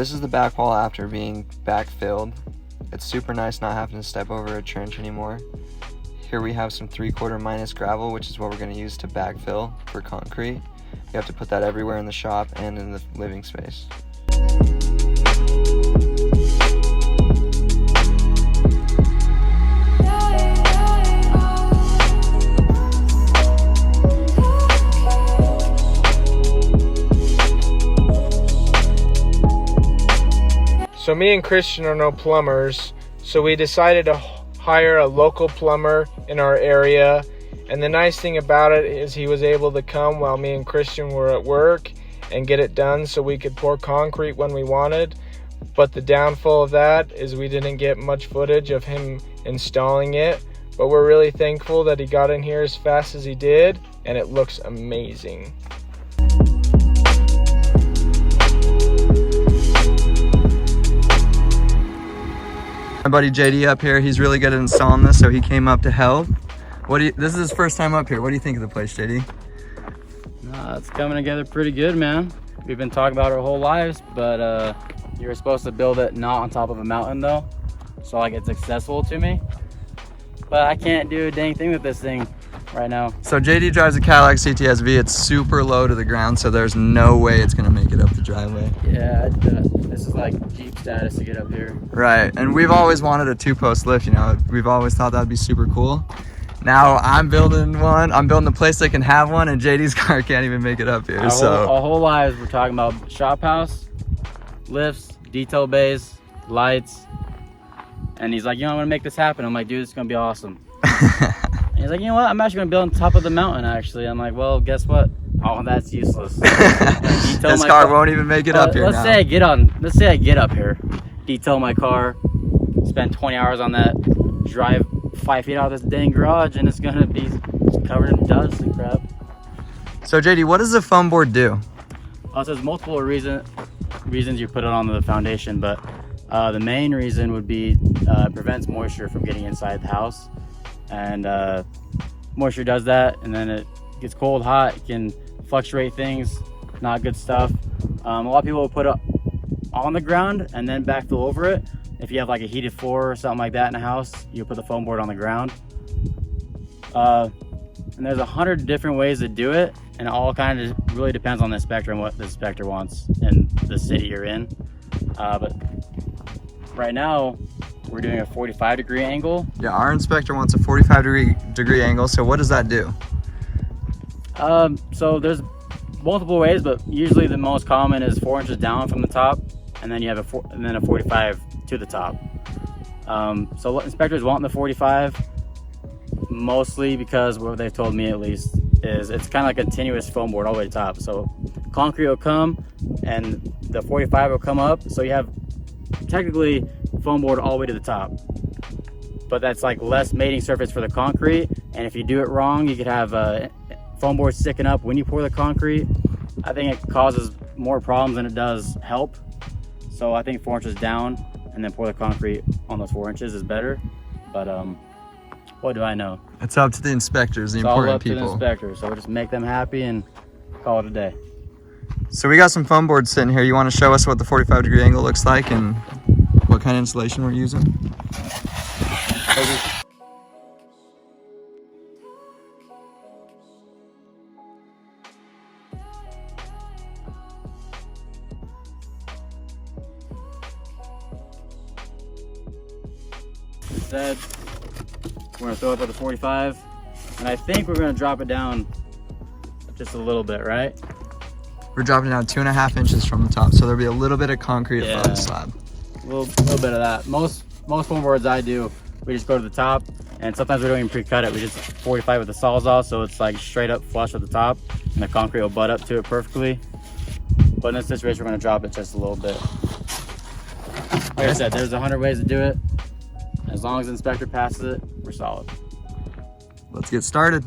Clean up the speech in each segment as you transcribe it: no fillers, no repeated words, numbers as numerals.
this is the back wall after being backfilled. It's super nice not having to step over a trench anymore. Here we have some 3/4 minus gravel, which is what we're going to use to backfill for concrete. We have to put that everywhere in the shop and in the living space. So me and Christian are no plumbers, so we decided to hire a local plumber in our area. And the nice thing about it is he was able to come while me and Christian were at work and get it done so we could pour concrete when we wanted. But the downfall of that is we didn't get much footage of him installing it. But we're really thankful that he got in here as fast as he did, and it looks amazing. My buddy JD up here, he's really good at installing this, so he came up to help. This is his first time up here. What do you think of the place, JD? It's coming together pretty good, man. We've been talking about it our whole lives, but you were supposed to build it not on top of a mountain though, so like it's accessible to me. But I can't do a dang thing with this thing right now. So JD drives a Cadillac CTS-V. It's super low to the ground, so there's no way it's gonna make it up the driveway. Yeah, this is like Jeep status to get up here. Right, and we've always wanted a 2-post lift, you know. We've always thought that'd be super cool. Now I'm building one. I'm building a place that can have one, and JD's car can't even make it up here. Our whole lives we're talking about shop house, lifts, detail bays, lights. And he's like, you know, I'm gonna make this happen. I'm like, dude, it's gonna be awesome. And he's like, you know what? I'm actually gonna build on top of the mountain, actually. I'm like, well, guess what? Oh, that's useless. This car won't even make it up here let's say I get up here, detail my car, spend 20 hours on that, drive 5 feet out of this dang garage, and it's gonna be covered in dust and crap. So JD, what does the foam board do? So there's multiple reasons you put it on the foundation, but the main reason would be it prevents moisture from getting inside the house. And moisture does that, and then it gets cold, hot, it can fluctuate things, not good stuff. A lot of people will put it on the ground and then backfill over it. If you have like a heated floor or something like that in a house, you put the foam board on the ground. And there's 100 different ways to do it, and it all kind of really depends on the inspector and what the inspector wants in the city you're in. But right now, we're doing a 45-degree angle. Yeah, our inspector wants a 45-degree angle, so what does that do? So there's multiple ways, but usually the most common is 4 inches down from the top, and then you have a 45 to the top. So what inspectors want in the 45, mostly because what they've told me at least is it's kind of like a continuous foam board all the way to the top. So concrete will come and the 45 will come up, so you have technically foam board all the way to the top, but that's like less mating surface for the concrete. And if you do it wrong, you could have foam board sticking up when you pour the concrete. I think it causes more problems than it does help. So I think 4 inches down and then pour the concrete on those 4 inches is better. But what do I know? It's up to the inspectors, the it's important all up people. to the inspectors, so we'll just make them happy and call it a day. So we got some foam boards sitting here. You want to show us what the 45-degree angle looks like and what kind of insulation we're using? Said we're gonna throw it at the 45, and I think we're gonna drop it down just a little bit, right? We're dropping down 2.5 inches from the top, so there'll be a little bit of concrete above the slab. A little bit of that. Most foam boards I do, we just go to the top, and sometimes we don't even pre-cut it. We just 45 with the sawzall, so it's like straight up flush at the top, and the concrete will butt up to it perfectly. But in this situation, we're gonna drop it just a little bit. Like I said, there's 100 ways to do it. As long as the inspector passes it, we're solid. Let's get started.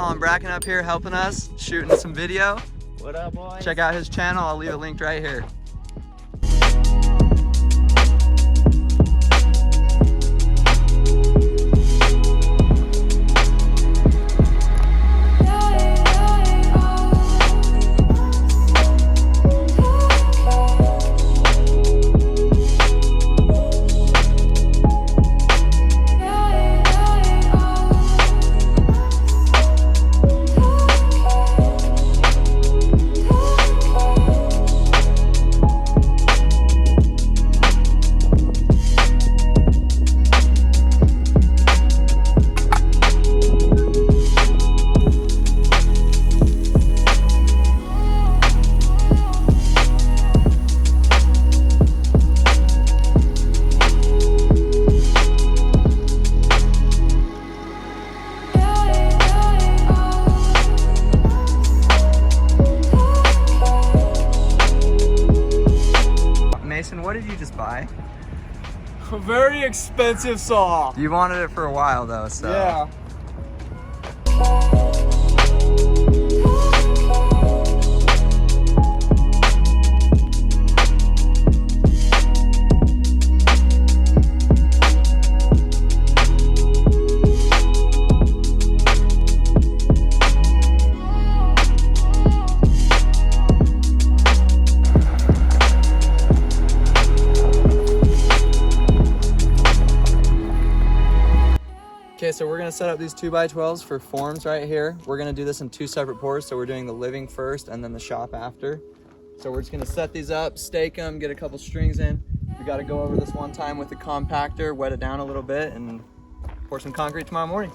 Colin Bracken up here helping us, shooting some video. What up, boys? Check out his channel. I'll leave a link right here. Mason, what did you just buy? A very expensive saw. You wanted it for a while though, so. Yeah. Okay, so we're gonna set up these 2x12s for forms right here. We're gonna do this in 2 separate pours, so we're doing the living first and then the shop after. So we're just gonna set these up, stake them, get a couple strings in. We gotta go over this one time with the compactor, wet it down a little bit, and pour some concrete tomorrow morning.